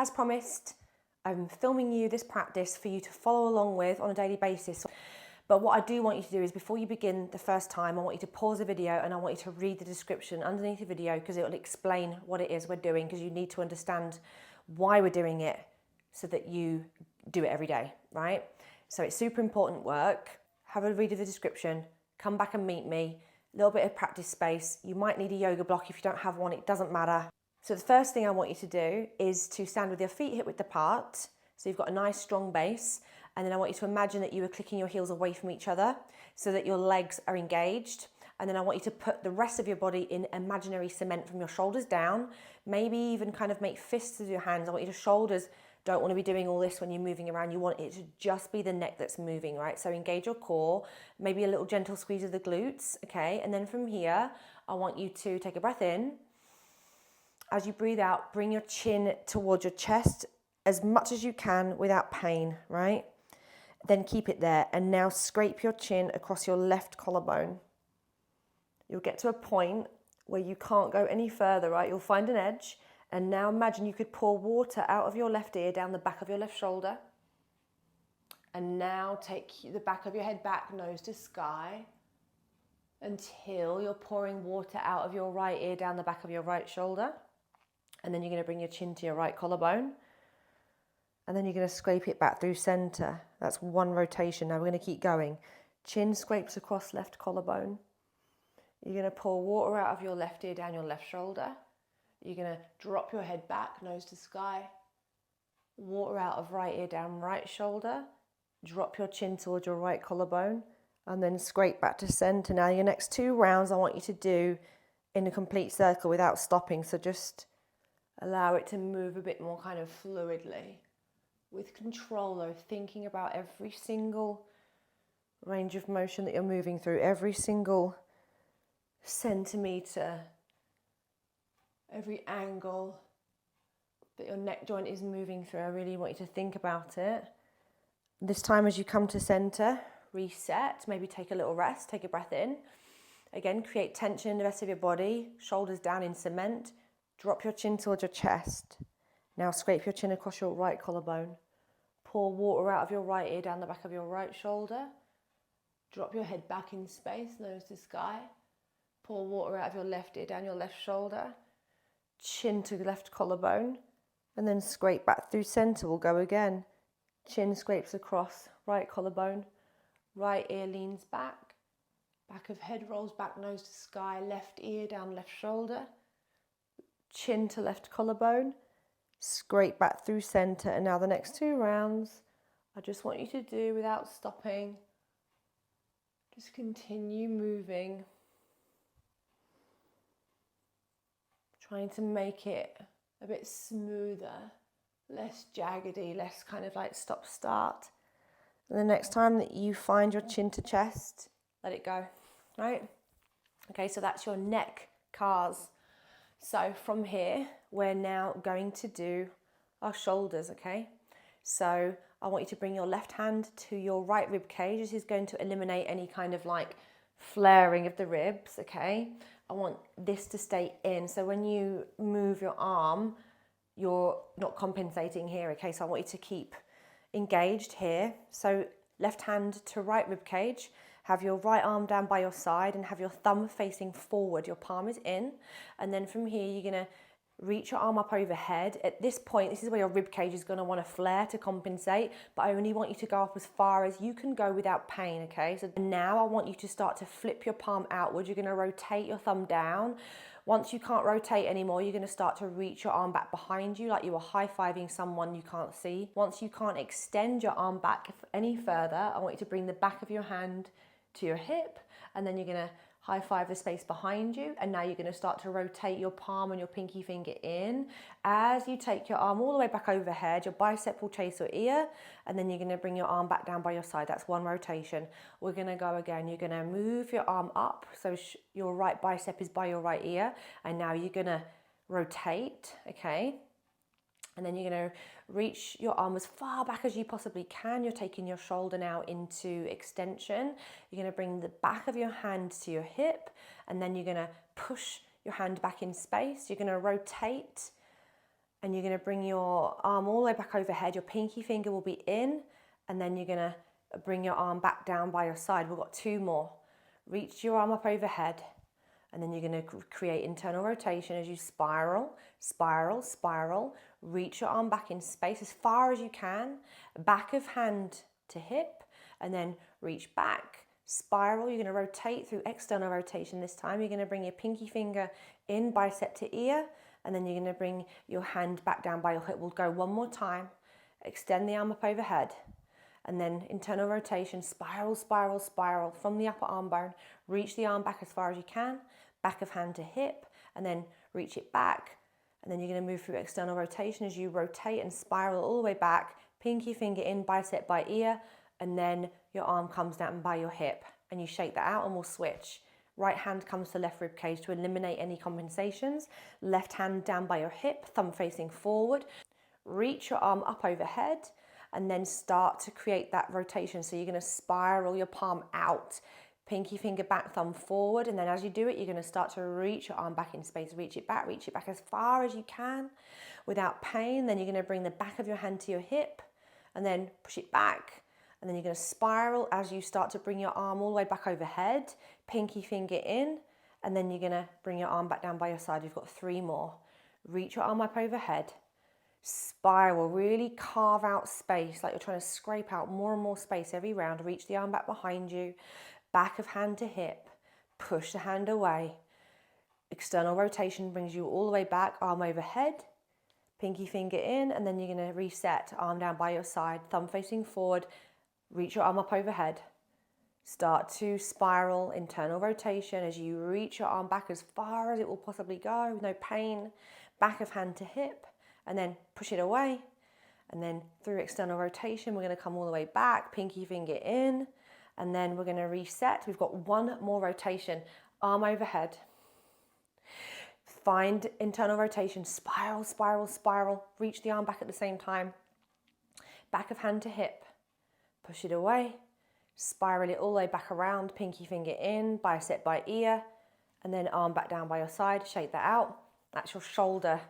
As promised, I'm filming you this practice for you to follow along with on a daily basis. But what I do want you to do is, before you begin the first time, I want you to pause the video and I want you to read the description underneath the video, because it will explain what it is we're doing, because you need to understand why we're doing it so that you do it every day, right? So it's super important work. Have a read of the description, come back and meet me, a little bit of practice space. You might need a yoga block. If you don't have one, it doesn't matter. So the first thing I want you to do is to stand with your feet hip width apart. So you've got a nice strong base. And then I want you to imagine that you are clicking your heels away from each other so that your legs are engaged. And then I want you to put the rest of your body in imaginary cement from your shoulders down. Maybe even kind of make fists with your hands. I want your shoulders don't want to be doing all this when you're moving around. You want it to just be the neck that's moving, right? So engage your core, maybe a little gentle squeeze of the glutes, okay? And then from here, I want you to take a breath in. As you breathe out, bring your chin towards your chest as much as you can without pain, right? Then keep it there. And now scrape your chin across your left collarbone. You'll get to a point where you can't go any further, right? You'll find an edge. And now imagine you could pour water out of your left ear down the back of your left shoulder. And now take the back of your head back, nose to sky, until you're pouring water out of your right ear down the back of your right shoulder. And then you're going to bring your chin to your right collarbone. And then you're going to scrape it back through center. That's one rotation. Now we're going to keep going. Chin scrapes across left collarbone. You're going to pour water out of your left ear down your left shoulder. You're going to drop your head back, nose to sky. Water out of right ear down right shoulder. Drop your chin towards your right collarbone. And then scrape back to center. Now your next 2 rounds I want you to do in a complete circle without stopping. So just allow it to move a bit more kind of fluidly, with control, though, thinking about every single range of motion that you're moving through, every single centimeter, every angle that your neck joint is moving through. I really want you to think about it. This time, as you come to center, reset, maybe take a little rest, take a breath in. Again, create tension in the rest of your body, shoulders down in cement. Drop your chin towards your chest. Now scrape your chin across your right collarbone. Pour water out of your right ear down the back of your right shoulder. Drop your head back in space, nose to sky. Pour water out of your left ear down your left shoulder. Chin to the left collarbone. And then scrape back through center. We'll go again. Chin scrapes across right collarbone. Right ear leans back. Back of head rolls back, nose to sky. Left ear down left shoulder. Chin to left collarbone. Scrape back through center. And now the next 2 rounds, I just want you to do without stopping. Just continue moving. Trying to make it a bit smoother, less jaggedy, less kind of like stop-start. And the next time that you find your chin to chest, let it go, right? Okay, so that's your neck CARs. So from here, we're now going to do our shoulders, okay? So I want you to bring your left hand to your right rib cage. This is going to eliminate any kind of like flaring of the ribs, okay? I want this to stay in. So when you move your arm, you're not compensating here, okay? So I want you to keep engaged here. So left hand to right rib cage. Have your right arm down by your side and have your thumb facing forward. Your palm is in. And then from here, you're going to reach your arm up overhead. At this point, this is where your rib cage is going to want to flare to compensate, but I only want you to go up as far as you can go without pain, okay? So now I want you to start to flip your palm outward. You're going to rotate your thumb down. Once you can't rotate anymore, you're going to start to reach your arm back behind you like you were high-fiving someone you can't see. Once you can't extend your arm back any further, I want you to bring the back of your hand to your hip, and then you're going to high five the space behind you, and now you're going to start to rotate your palm and your pinky finger in. As you take your arm all the way back overhead, your bicep will chase your ear, and then you're going to bring your arm back down by your side. That's one rotation. We're going to go again. You're going to move your arm up, so your right bicep is by your right ear, and now you're going to rotate, okay? And then you're going to reach your arm as far back as you possibly can. You're taking your shoulder now into extension. You're going to bring the back of your hand to your hip, and then you're going to push your hand back in space. You're going to rotate and you're going to bring your arm all the way back overhead. Your pinky finger will be in, and then you're going to bring your arm back down by your side. We've got 2 more. Reach your arm up overhead, and then you're going to create internal rotation as you spiral, spiral, spiral. Reach your arm back in space as far as you can, back of hand to hip, and then reach back, spiral. You're going to rotate through external rotation this time. You're going to bring your pinky finger in, bicep to ear, and then you're going to bring your hand back down by your hip. We'll go one more time. Extend the arm up overhead, and then internal rotation, spiral, spiral, spiral from the upper arm bone. Reach the arm back as far as you can, back of hand to hip, and then reach it back. And then you're going to move through external rotation as you rotate and spiral all the way back, pinky finger in, bicep by ear, and then your arm comes down by your hip, and you shake that out, and we'll switch. Right hand comes to left rib cage to eliminate any compensations. Left hand down by your hip, thumb facing forward. Reach your arm up overhead, and then start to create that rotation. So you're going to spiral your palm out, pinky finger back, thumb forward, and then as you do it, you're going to start to reach your arm back in space. Reach it back as far as you can without pain. Then you're going to bring the back of your hand to your hip, and then push it back, and then you're going to spiral as you start to bring your arm all the way back overhead, pinky finger in, and then you're going to bring your arm back down by your side. You've got 3 more. Reach your arm up overhead, spiral, really carve out space, like you're trying to scrape out more and more space every round. Reach the arm back behind you, back of hand to hip, push the hand away. External rotation brings you all the way back, arm overhead, pinky finger in, and then you're going to reset, arm down by your side, thumb facing forward, reach your arm up overhead. Start to spiral, internal rotation as you reach your arm back as far as it will possibly go, no pain, back of hand to hip, and then push it away. And then through external rotation, we're going to come all the way back, pinky finger in, and then we're going to reset. We've got 1 more rotation, arm overhead. Find internal rotation, spiral, spiral, spiral. Reach the arm back at the same time. Back of hand to hip. Push it away. Spiral it all the way back around, pinky finger in, bicep by ear, and then arm back down by your side. Shake that out. That's your shoulder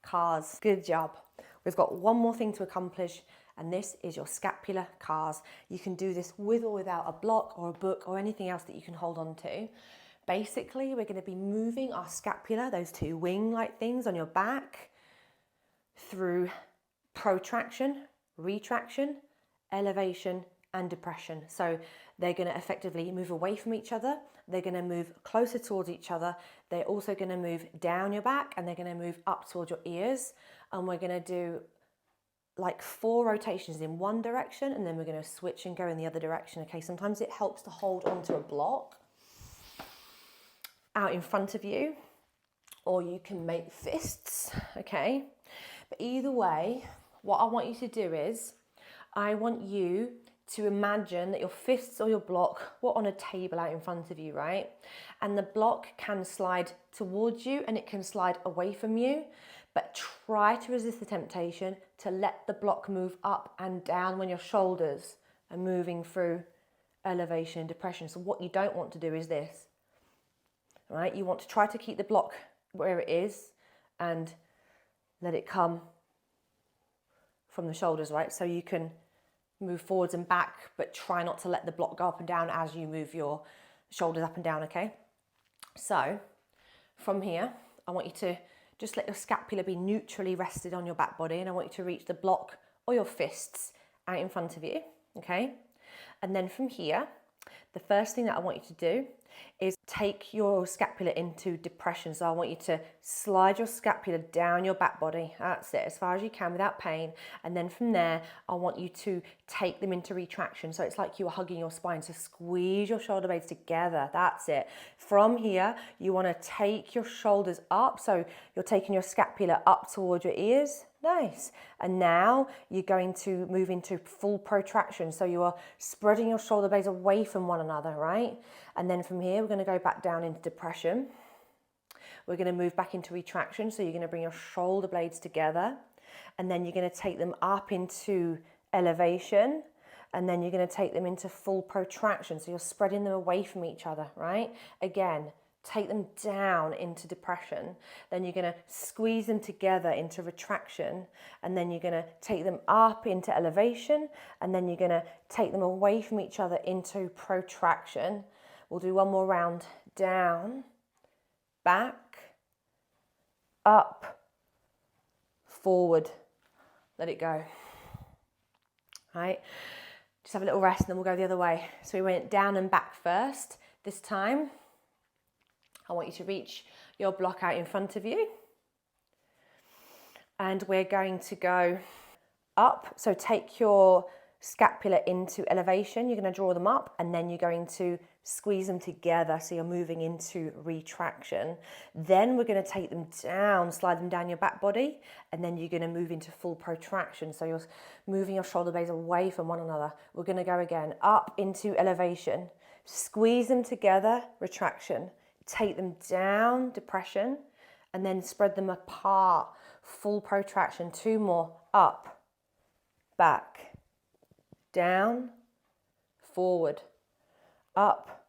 CARs. Good job. We've got 1 more thing to accomplish, and this is your scapular CARs. You can do this with or without a block or a book or anything else that you can hold on to. Basically, we're going to be moving our scapula, those 2 wing-like things on your back, through protraction, retraction, elevation, and depression. So they're going to effectively move away from each other. They're going to move closer towards each other. They're also going to move down your back, and they're going to move up towards your ears. And we're going to do like 4 rotations in one direction, and then we're going to switch and go in the other direction. Okay, sometimes it helps to hold onto a block out in front of you, or you can make fists, okay? But either way, what I want you to do is, I want you to imagine that your fists or your block were on a table out in front of you, right? And the block can slide towards you and it can slide away from you, but try to resist the temptation to let the block move up and down when your shoulders are moving through elevation and depression. So what you don't want to do is this, right? You want to try to keep the block where it is and let it come from the shoulders, right? So you can move forwards and back, but try not to let the block go up and down as you move your shoulders up and down, okay? So from here, I want you to just let your scapula be neutrally rested on your back body, and I want you to reach the block or your fists out in front of you, okay? And then from here, the first thing that I want you to do is take your scapula into depression. So I want you to slide your scapula down your back body. That's it, as far as you can without pain. And then from there, I want you to take them into retraction. So it's like you are hugging your spine. So squeeze your shoulder blades together. That's it. From here, you want to take your shoulders up. So you're taking your scapula up towards your ears. Nice. And now you're going to move into full protraction. So you are spreading your shoulder blades away from one another, right? And then from here, we're going to go back down into depression. We're going to move back into retraction. So you're going to bring your shoulder blades together, and then you're going to take them up into elevation, and then you're going to take them into full protraction. So you're spreading them away from each other, right? Again, take them down into depression. Then you're going to squeeze them together into retraction, and then you're going to take them up into elevation, and then you're going to take them away from each other into protraction. We'll do one more round. Down, back, up, forward. Let it go. Right? Just have a little rest and then we'll go the other way. So we went down and back first. This time, I want you to reach your block out in front of you. And we're going to go up. So take your scapula into elevation. You're going to draw them up and then you're going to squeeze them together. So you're moving into retraction. Then we're going to take them down, slide them down your back body, and then you're going to move into full protraction. So you're moving your shoulder blades away from one another. We're going to go again, up into elevation, squeeze them together, retraction, take them down, depression, and then spread them apart, full protraction. 2 more, up, back, down, forward, up,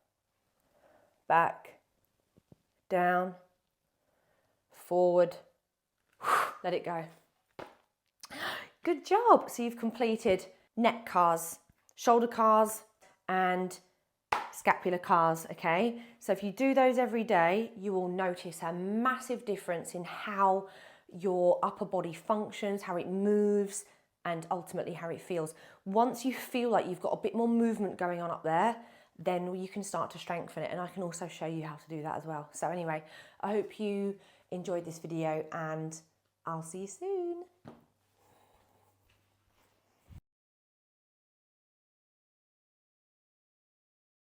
back, down, forward. Let it go. Good job. So you've completed neck CARs, shoulder CARs, and scapular CARs, okay? So if you do those every day, you will notice a massive difference in how your upper body functions, how it moves, and ultimately how it feels. Once you feel like you've got a bit more movement going on up there, then you can start to strengthen it, and I can also show you how to do that as well. So anyway, I hope you enjoyed this video and I'll see you soon.